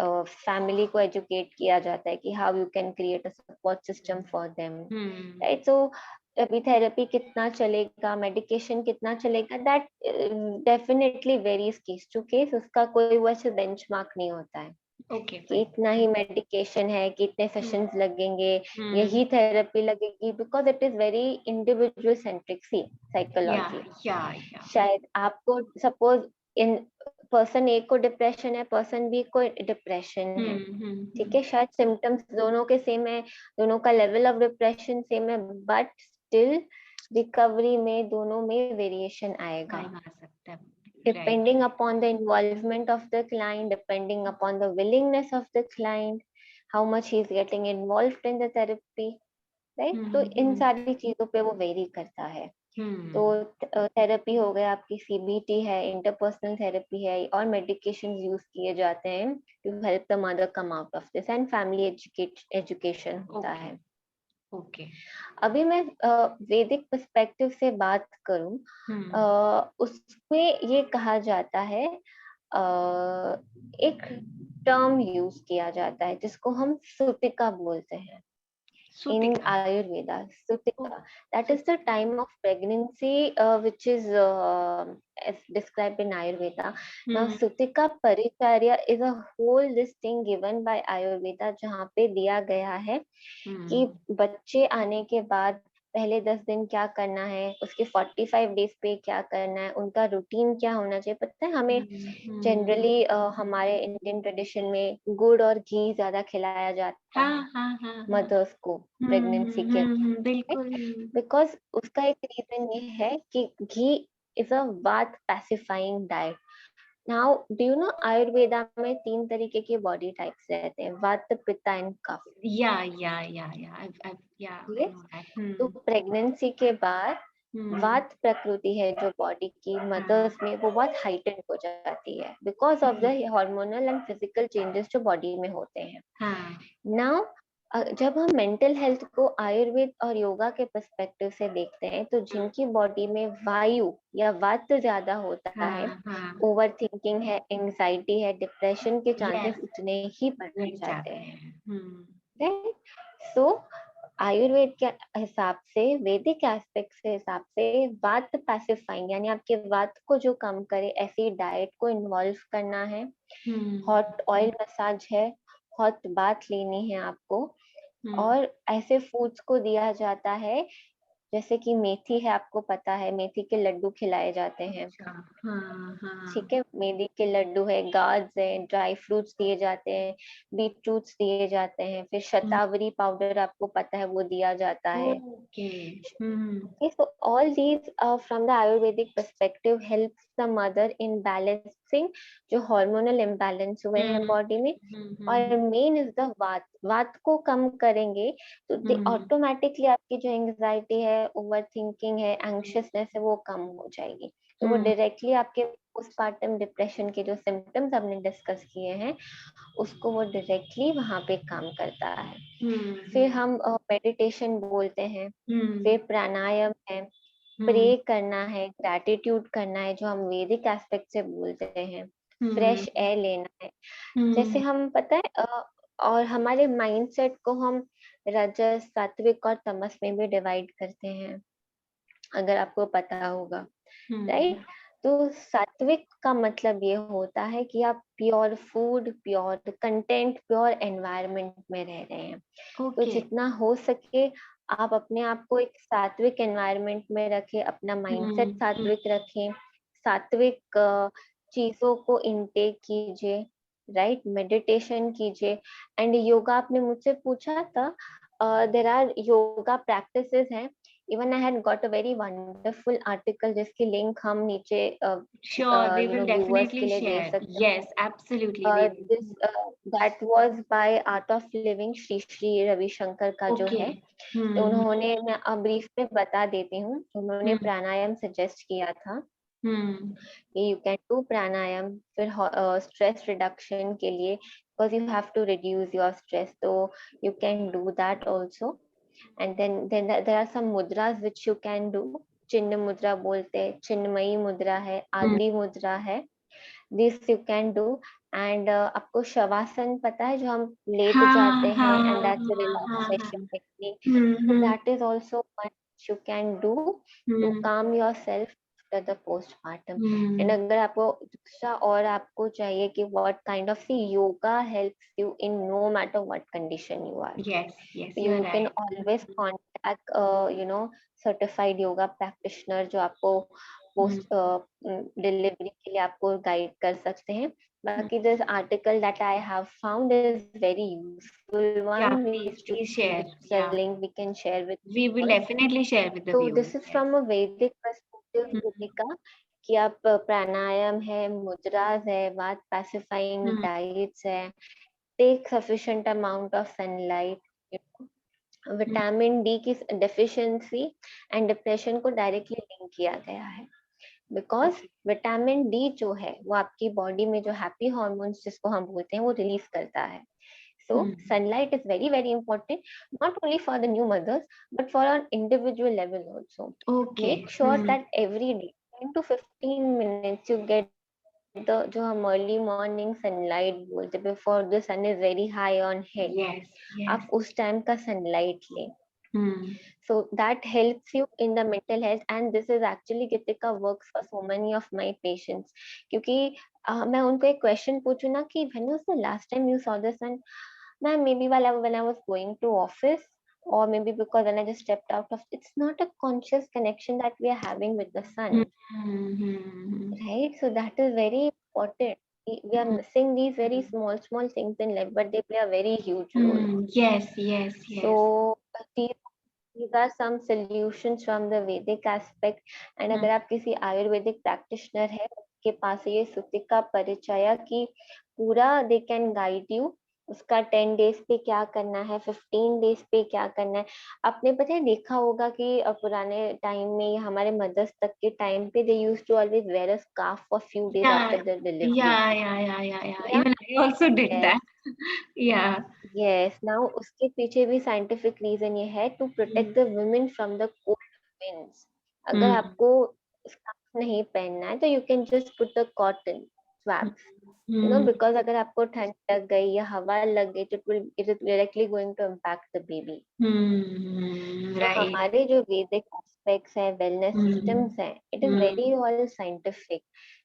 फैमिली को एजुकेट किया जाता है कि how you can create a support system for them, hmm right. So अभी थेरेपी कितना चलेगा, मेडिकेशन कितना चलेगा, that definitely varies case to case. उसका कोई वैसे बेंचमार्क नहीं होता है ओके कि फाइन। इतना ही मेडिकेशन है, कि इतने सेशंस लगेंगे, हम्म यही थेरेपी लगेगी, because it is very individual centric. सी या साइकोलॉजी, या या शायद आपको सपोज इन पर्सन ए को डिप्रेशन है, पर्सन बी को डिप्रेशन है, ठीक है, शायद सिम्टम्स दोनों के सेम है, दोनों का लेवल ऑफ डिप्रेशन सेम है, बट स्टिल रिकवरी में दोनों में वेरिएशन आएगा, टाइम आ सकता है। Right. depending upon the involvement of the client, depending upon the willingness of the client, how much he is getting involved in the therapy, right? तो इन हम्म सारी चीजों पे वो वेरी करता है। तो हम्म थेरेपी हो गया, आपकी सीबीटी है, इंटरपर्सनल थेरेपी है, और मेडिकेशन यूज किए जाते हैं to help the mother come out of this, and family education होता ओके है। ओके। अभी मैं वैदिक पर्सपेक्टिव से बात करूं, उसमें ये कहा जाता है, एक टर्म यूज किया जाता है जिसको हम सुतिका बोलते हैं in सुतिका। Ayurveda. O Sutika, that is the time of pregnancy, which is as described in Ayurveda. Now, hmm Sutika Paricharya is a whole this thing given by Ayurveda, जहाँ पे दिया गया है कि हम्म बच्चे आने के बाद पहले 10 दिन क्या करना है, उसके 45 डेज पे क्या करना है, उनका रूटीन क्या होना चाहिए। पता है हमें हम्म। जनरली हमारे इंडियन ट्रेडिशन में गुड़ और घी ज्यादा खिलाया जाता हाँ है हाँ हाँ हाँ। मदर्स को प्रेगनेंसी के, बिल्कुल। बिकॉज उसका एक रीजन ये है कि घी इज अ वात pacifying diet. Now do you know Ayurveda में 3 तरीके के बॉडी टाइप्स रहते हैं, वात पित्त एंड कफ। या आई नो दैट। तो प्रेगनेंसी के बाद हम्म वात प्रकृति है जो बॉडी की हाँ मदर्स में, वो बहुत हाइटेंड हो जाती है because of the hormonal and physical changes जो बॉडी में होते हैं। हाँ नाउ जब हम मेंटल हेल्थ को आयुर्वेद और योगा के पर्सपेक्टिव से देखते हैं, तो जिनकी बॉडी में वायु या वात ज्यादा होता है, हाँ हाँ। ओवर थिंकिंग है, एंजाइटी है, डिप्रेशन के चांसेस यस उतने ही बढ़ मिल जाते जाते हैं, हैं। राइट। सो आयुर्वेद के हिसाब से, वैदिक एस्पेक्ट के हिसाब से, वात पैसिफाइंग यानी आपके वात को जो कम करे ऐसी डाइट को इन्वॉल्व करना है। हम्म हॉट ऑयल मसाज है, हॉट बाथ लेनी है आपको, हम्म और ऐसे फूड्स को दिया जाता है जैसे कि मेथी है, आपको पता है मेथी के लड्डू खिलाए जाते हैं, अच्छा हाँ हाँ। ठीक है, मेथी के लड्डू है, गार्ड्स है, ड्राई फ्रूट्स दिए जाते हैं, बीटरूट्स दिए जाते हैं, फिर शतावरी पाउडर आपको पता है वो दिया जाता है। Okay. Okay, so all these from the Ayurvedic perspective helps the mother in balancing जो hormonal imbalance हुए हैं बॉडी में। और मेन इज द वात, वात को कम करेंगे तो ऑटोमेटिकली आपकी जो एंजाइटी है, ओवर थिंकिंग है, एंग्शियसनेस है, वो कम हो जाएगी। तो वो डायरेक्टली आपके पोस्टपार्टम डिप्रेशन के जो सिम्टम्स हमने डिस्कस किए हैं, उसको वो डायरेक्टली वहां पे काम करता है। फिर हम मेडिटेशन बोलते हैं, फिर प्राणायाम है, प्रे करना है, ग्रैटिट्यूड करना है जो हम वैदिक एस्पेक्ट से बोलते हैं, फ्रेश एयर लेना है। जैसे हम पता है और हमारे माइंडसेट को हम रजस, सात्विक और तमस में भी डिवाइड करते हैं, अगर आपको पता होगा, राइट। तो सात्विक का मतलब ये होता है कि आप pure food, pure content, pure environment में रह रहे हैं। तो ओके। जितना हो सके आप अपने आप को एक सात्विक एनवायरनमेंट में रखें, अपना माइंडसेट हम्म। सात्विक रखें, सात्विक चीजों को इनटेक कीजिए, राइट, मेडिटेशन कीजिए। एंड योगा आपने मुझसे पूछा था, देर आर योगा प्रैक्टिसेस हैं। Even I had got a very wonderful article जिसकी लिंक हम नीचे Sure, we will व्यूअर्स के definitely लिए दे share. सकते हैं। Yes, absolutely we will. This that was by art of living Shri Shri Ravishankar का जो है। Okay. तो Hmm. उन्होंने, मैं ब्रीफ में बता देती हूँ, उन्होंने Hmm. प्राणायाम सजेस्ट किया था Hmm. कि यू कैन डू प्राणायाम। फिर स्ट्रेस रिडक्शन के लिए, because you have to reduce your stress, तो you can do that also. And then there are some मुद्रास व्हिच यू कैन डू। चिन्ह मुद्रा बोलते हैं, चिन्मयी मुद्रा है, Hmm. आदि मुद्रा है, this you can do. And आपको शवासन पता है, जो हम लेट हाँ जाते हैं हाँ एंड दैट्स अ हाँ हाँ। Relaxation technique. So hmm. that is also one you can do to hmm. calm yourself after the postpartum. And हम्म। अगर आपको दूसरा और आपको चाहिए कि what kind of see yoga helps you in no matter what condition you are. Yes, yes, you are You can right. always contact certified yoga practitioner जो आपको Hmm. Post delivery के लिए आपको गाइड कर सकते हैं। बाकी this article that I have found is very useful Yeah, one, please, which you please share. it's a Yeah, link we can share with we will viewers. definitely share with the So viewers. this is Yes. from a Vedic perspective, Hmm. Ritika, कि आप प्राणायाम है, मुद्रास है, vata pacifying Hmm. Diets है, take sufficient amount of sunlight. Hmm. Vitamin D की deficiency and depression को directly link किया गया है, बिकॉज Okay. विटामिन डी जो है वो आपकी बॉडी में जो हैप्पी हॉर्मोन्स जिसको हम बोलते हैं वो रिलीज करता है। So Hmm. sunlight is very very important, not only for the new mothers but for an individual level also. Okay. Make sure Hmm. that every day 10 to 15 minutes you get the जो हम early morning sunlight बोलते, before the sun is very high on head, Yes, yes. आप उस time का sunlight लें। Hmm. So that helps you in the mental health, and this is actually Gitika works for so many of my patients, क्योंकि मैं उनको एक question पूछूं ना कि when was the last time you saw the sun, ma'am, maybe when I was going to office, or maybe because when I just stepped out of, it's not a conscious connection that we are having with the sun, Hmm. Hmm. right? So that is very important. We are Hmm. missing these very small things in life, but they play a very huge role. Hmm. Yes, yes, yes. So these are some solutions from the Vedic aspect. And Hmm. अगर आप किसी Ayurvedic practitioner है, उसके पास ये सुतिका परिचय की पूरा, they can guide you, उसका 10 डेज पे क्या करना है, 15 डेज पे क्या करना है। आपने पता है देखा होगा कि पुराने टाइम में या हमारे मदर्स तक के टाइम पे they use to always wear a scarf for few days Yeah, after the delivery. yeah. या Even I also did that. Yes, Yeah. Yes, now उसके पीछे भी साइंटिफिक रीजन ये है, to Hmm. Protect the women from the cold winds. अगर Hmm. आपको scarf नहीं पहनना है तो you can just put the cotton swabs, Hmm. Because अगर आपको ठंड लग गई या हवा लग गई तो it is directly going to impact the baby. Hmm. तो Right. हमारे जो वैदिक एस्पेक्ट्स है, वेलनेस Hmm. सिस्टम्स हैं, it is Hmm. Very all scientific.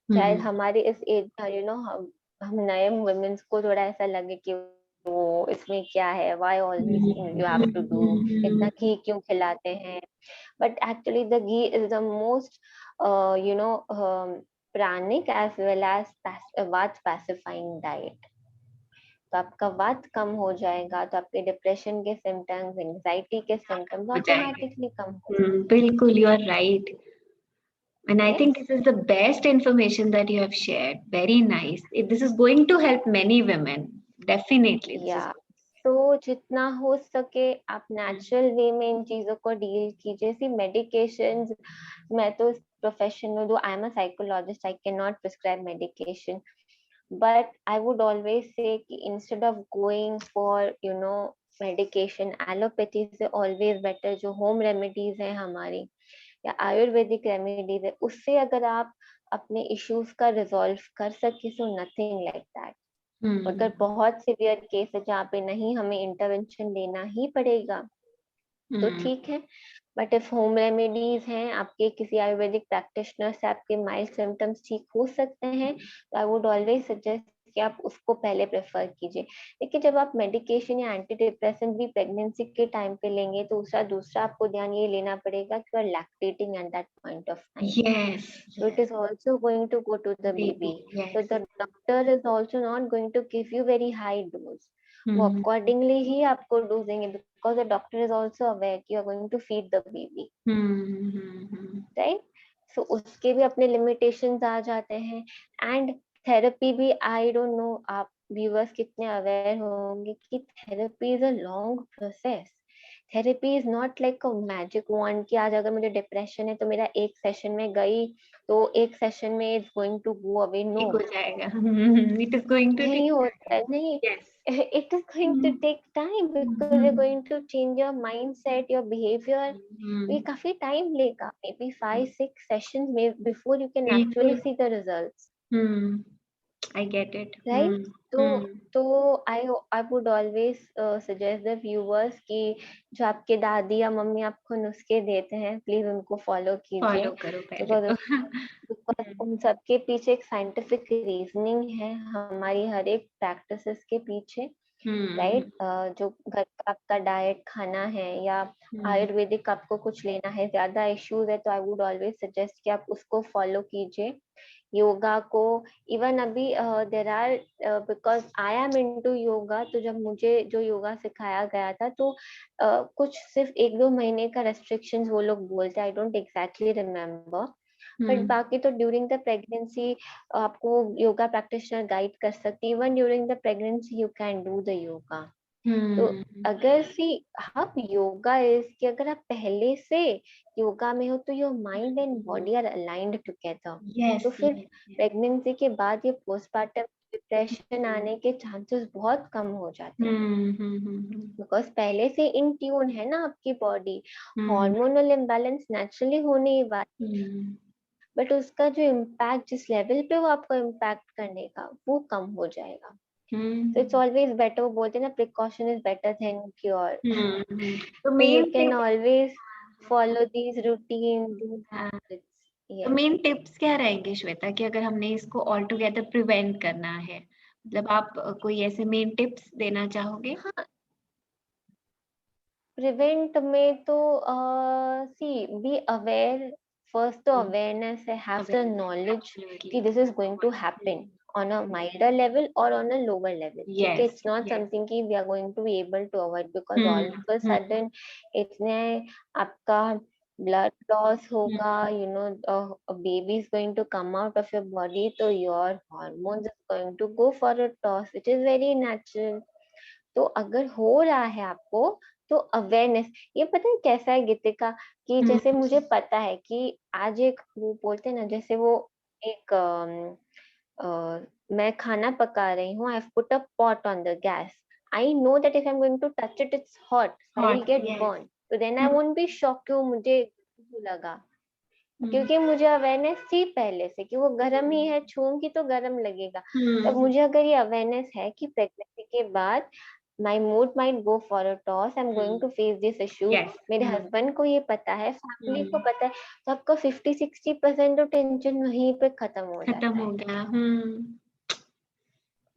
शायद Hmm. हमारे इस एज हम नए वुमेन्स को थोड़ा ऐसा लगे कि वो इसमें क्या है, why all this thing you have to do, इतना घी क्यों खिलाते हैं। But actually the ghee is the most pranic as well as vata pacifying diet. तो आपका वात कम हो जाएगा तो आपके डिप्रेशन के सिम्टम्स, एंजाइटी के सिम्टम्स हो जाएंगे। ऑटोमेटिकली कम हो बिल्कुल, you are right. And I जाएंगे। think yes, this is the best information that you have shared. Very nice. This is going to help many women. Definitely, this is. या तो जितना हो सके आप Hmm. नेचुरल वे में इन चीजों को डील कीजिए। सी मेडिकेशंस, मैं तो प्रोफेशनल, दो I am a psychologist, I can not prescribe medication, but I would always say कि instead of going for medication, allopathy से always better जो home remedies हैं हमारी या आयुर्वेदिक रेमेडीज है, उससे अगर आप अपने इश्यूज का रिजॉल्व कर सके, so nothing like that. Hmm. अगर बहुत सिवियर केस है जहाँ पे नहीं, हमें इंटरवेंशन लेना ही पड़ेगा, तो ठीक है। बट इफ होम रेमेडीज हैं, आपके किसी आयुर्वेदिक प्रैक्टिशनर से आपके माइल्ड सिम्टम्स ठीक हो सकते हैं, तो आई वुड ऑलवेज सजेस्ट कि आप उसको पहले प्रेफर कीजिए। देखिए, जब आप मेडिकेशन या एंटी डिप्रेसेंट भी प्रेगनेंसी के टाइम पे लेंगे, तो दूसरा आपको ध्यान ये लेना पड़ेगा कि you are lactating at that point of time, Yes, so it is also going to go to the baby. baby. So Yes. the doctor is also not going to give you very high dose. वो Hmm. accordingly ही आपको dose देंगे, because the doctor is also aware कि you are going to feed the baby, Hmm. right? So उसके भी अपने limitations आ जाते हैं। And therapy भी, I don't know आप viewers कितने aware होंगे कि therapy is a long process. Therapy is not like a magic wand कि आज अगर मुझे डिप्रेशन है तो मेरा एक सेशन में गई तो एक सेशन में it's going to go away. No, ठीक हो जाएगा। It is going to नहीं take होता है, time. नहीं। Yes. It is going to take time, because you going to change your mindset, your behaviour. ये काफी टाइम लेगा, मे बी 5-6 सेशंस में बिफोर यू कैन एक्चुअली बिल्कुल। See the results, I get it. Right? तो Hmm. तो I would always suggest the viewers कि जो आपके दादी या मम्मी आपको नुस्खे देते हैं, प्लीज उनको फॉलो कीजिए, Follow करो पहले बिकॉज तो। बिकॉज उन सबके पीछे एक साइंटिफिक रीजनिंग है, हमारी हर एक प्रैक्टिसेस के पीछे, Hmm. राइट? जो घर का आपका डाइट खाना है या आयुर्वेदिक आपको कुछ लेना है, ज्यादा इश्यूज है, तो आई वुड ऑलवेज सजेस्ट कि आप उसको फॉलो कीजिए। योगा को इवन अभी there are, because I am into yoga, तो जब मुझे जो योगा सिखाया गया था तो कुछ सिर्फ 1-2 महीने का रेस्ट्रिक्शंस वो लोग बोलते, I don't exactly remember, but बाकी तो ड्यूरिंग द प्रेगनेंसी आपको योगा प्रैक्टिशनर गाइड कर सकती है। Even during the pregnancy you can do the yoga. तो अगर हाँ, योगा इज कि अगर आप पहले से योगा में हो तो your mind and body are aligned together, Yes. तो फिर प्रेगनेंसी के बाद ये पोस्टपार्टम डिप्रेशन आने के चांसेस बहुत कम हो जाते हैं, बिकॉज पहले से इन ट्यून है ना आपकी बॉडी। हार्मोनल इम्बैलेंस नेचुरली होने ही वाला, बट उसका जो इम्पैक्ट, जिस लेवल पे वो आपको इम्पैक्ट करने का, वो कम हो जाएगा। So it's always better, वो बोलते हैं ना, precaution is better than cure. तो So you main can always follow these routines, these habits. तो Yes. मेन टिप्स क्या रहेंगे श्वेता कि अगर हमने इसको ऑल टुगेदर प्रिवेंट करना है, मतलब आप कोई ऐसे मेन टिप्स देना चाहोगे? हाँ, प्रिवेंट में तो सी बी अवेयर, फर्स्ट तो अवेयरनेस है, हैव द नॉलेज कि this is going to happen on a milder level or on a lower level. ठीक है, it's not something कि we are going to be able to avoid, because all of a sudden इतने आपका blood loss होगा, you know, a baby is going to come out of your body, तो your hormones is going to go for a toss, which is very natural. तो अगर हो रहा है आपको, तो अवेयरनेस, ये पता है कैसा है गीतिका, कि जैसे मुझे पता है कि आज एक वो बोलते हैं ना, जैसे वो एक मैं खाना पका रही हूँ, I have put a pot on the gas, I know that if I am going to touch it, it's hot, I will get burn, तो then I won't be shock कि वो मुझे लगा, क्योंकि मुझे अवेयरनेस थी पहले से कि वो गर्म ही है, छूंगी तो गर्म लगेगा। तब मुझे अगर ये अवेयरनेस है कि प्रेगनेंसी के बाद my mood might go for a toss, I'm going to face this issue, मेरे हस्बैंड को ये पता है, फैमिली को पता है, तो आपका 50-60% तो टेंशन वहीं पे खत्म हो जाता है। हो गया।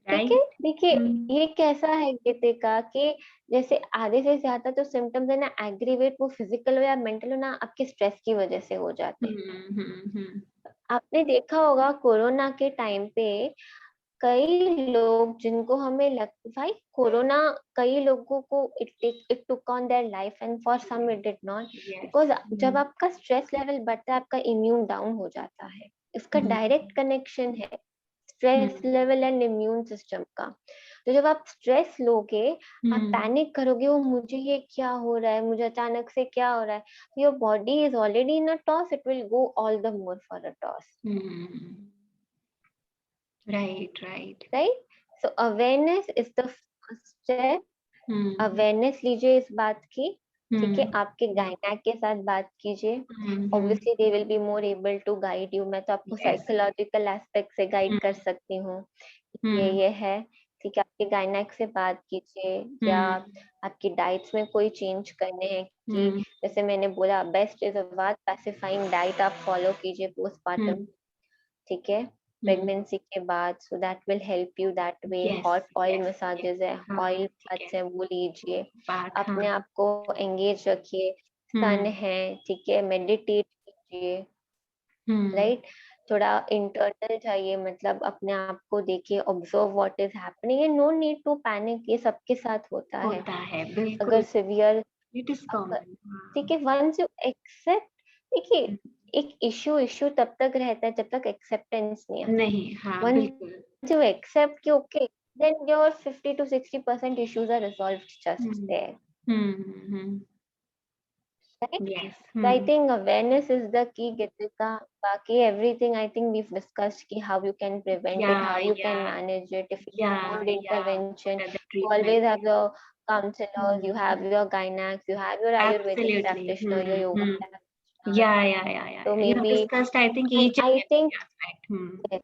ठीक है, देखिए ये कैसा है गीतिका कि जैसे आधे से ज्यादा जो सिम्टम्स है ना, एग्रीवेट, वो फिजिकल हो या मेंटल हो ना, आपके स्ट्रेस की वजह से हो जाते हैं। आपने देखा होगा कोरोना के टाइम पे कई लोग जिनको हमें भाई कोरोना, कई लोगों को it took on their life and for some it did not, because जब आपका स्ट्रेस लेवल बढ़ता है, आपका इम्यून डाउन हो जाता है, इसका डायरेक्ट कनेक्शन है stress level and immune system का। तो जब आप स्ट्रेस लोगे, आप पैनिक करोगे, वो मुझे ये क्या हो रहा है, मुझे अचानक से क्या हो रहा है, your body is already in a toss, it will go all the more for a toss. Right. So awareness is the first step. Awareness लीजिए इस बात की, ठीक है, आपके गायनेक के साथ बात कीजिए, obviously they will be more able to guide you. मैं तो आपको साइकोलॉजिकल एस्पेक्ट से गाइड कर सकती हूँ, ये है, ठीक है, आपके गायनेक से बात कीजिए, या आपकी डाइट्स में कोई चेंज करने हैं कि जैसे मैंने बोला, बेस्ट इज अ बात पैसिफाइंग डाइट आप फॉलो कीजिए पोस्टपार्टम, ठीक है, प्रेगनेंसी के बाद, so that will help you that way. Hot oil massages है, ऑयल बाथ्स है, वो लीजिए, अपने आप को एंगेज रखिए, सन है, ठीक है, मेडिटेट कीजिए, राइट, थोड़ा इंटरनल जाइए, मतलब अपने आप को देखिए, observe what is happening and no need to panic, ये सबके साथ होता है बिल्कुल, अगर सिवियर, इट इज कॉमन, ठीक है, वंस यू एक्सेप्ट, देखिए एक इशू तब तक रहता है जब तक एक्सेप्टेंस नहीं आता, नहीं, हाँ, बिल्कुल, वंस यू एक्सेप्ट कि okay, then your 50 to 60% issues are resolved just there. Right? Yes. So I think awareness is the key, Gitika. Baki everything I think we've discussed ki how you can prevent it, how you can manage it. If you need intervention, you always have your counselors, you have your gynacs, you have your Ayurvedic practitioner, your yoga practitioner. Yeah. So You have maybe, discussed, I think, each and I every think, aspect. yes,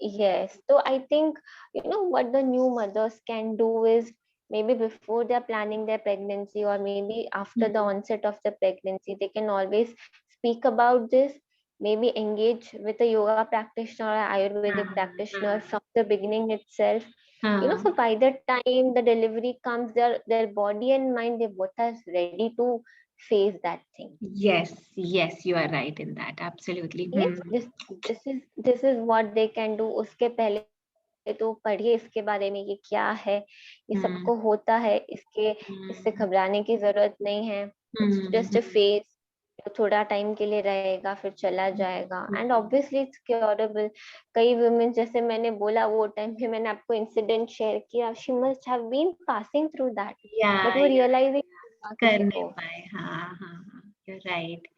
yes. So I think, you know, what the new mothers can do is maybe before they're planning their pregnancy, or maybe after the onset of the pregnancy, they can always speak about this, maybe engage with a yoga practitioner or Ayurvedic practitioner from the beginning itself. You know, so by the time the delivery comes, their body and mind, they both are ready to face that thing. Yes, you are right in that. Absolutely. Yes, this is what they can do. उसके पहले तो पढ़िए इसके बारे में, ये क्या है, ये सबको होता है, इससे घबराने की जरूरत नहीं है, जस्ट अ फेज, थोड़ा टाइम के लिए रहेगा फिर चला जाएगा, एंड ऑब्वियसली इट्स क्योरेबल। कई वुमेन, जैसे मैंने बोला वो टाइम पे मैंने आपको इंसिडेंट शेयर किया, she must have been passing through that, but वो रियलाइजिंग कर नहीं पाए, हाँ, you're right.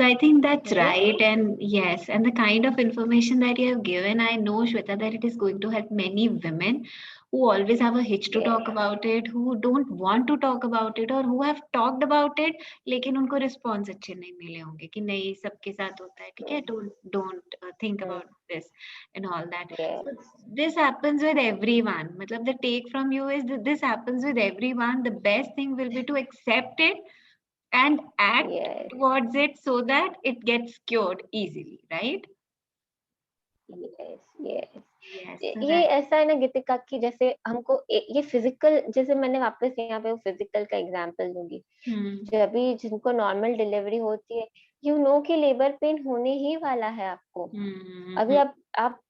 So I think that's right. And yes, and the kind of information that you have given, I know, Shweta, that it is going to help many women who always have a hitch to talk about it, who don't want to talk about it, or who have talked about it, लेकिन उनको response अच्छे नहीं मिले होंगे कि नहीं सबके साथ होता है, ठीक है, don't think about this and all that. So this happens with everyone. मतलब the take from you is that this happens with everyone. The best thing will be to accept it and act towards it so that it gets cured easily, right? Yes. ये ऐसा है ना गीतिका की, जैसे हमको ये physical, जैसे मैंने वापस यहाँ पे वो फिजिकल का एग्जांपल दूंगी, जब भी जिनको नॉर्मल डिलीवरी होती है, यू नो कि लेबर पेन होने ही वाला है आपको, अभी आप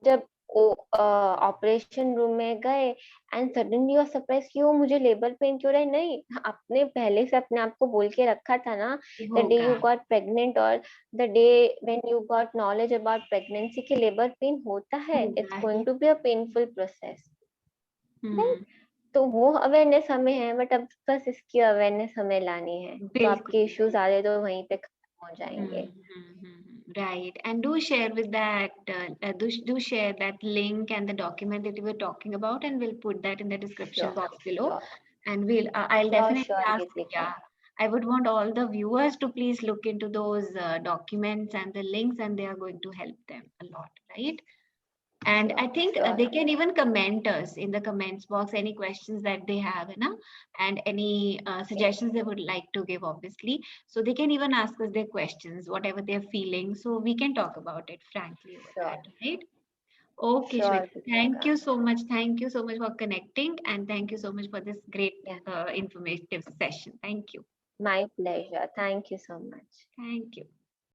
जब ऑपरेशन रूम में गए एंड सडनली यू सरप्राइज कि वो मुझे लेबर पेन क्यों रहा है, नहीं, आपने पहले से अपने आप को बोल के रखा था ना, the day you got pregnant और the day when you got knowledge about pregnancy के लेबर पेन होता है, it's going to be a painful process, तो वो अवेयरनेस हमें है, बट अब बस इसकी अवेयरनेस हमें लानी है, तो आपके इश्यूज आ रहे तो वहीं पे खत्म हो जाएंगे। Right, and do share with that, do share that link and the document that you were talking about, and we'll put that in the description box below. And I'll definitely ask. Yeah, I would want all the viewers to please look into those documents and the links, and they are going to help them a lot, right? And I think they can even comment us in the comments box any questions that they have, and any suggestions they would like to give, obviously. So they can even ask us their questions, whatever they're feeling. So we can talk about it frankly with that, right? Okay, Shweta, thank you so much. Thank you so much for connecting, and thank you so much for this great informative session. Thank you. My pleasure. Thank you so much. Thank you.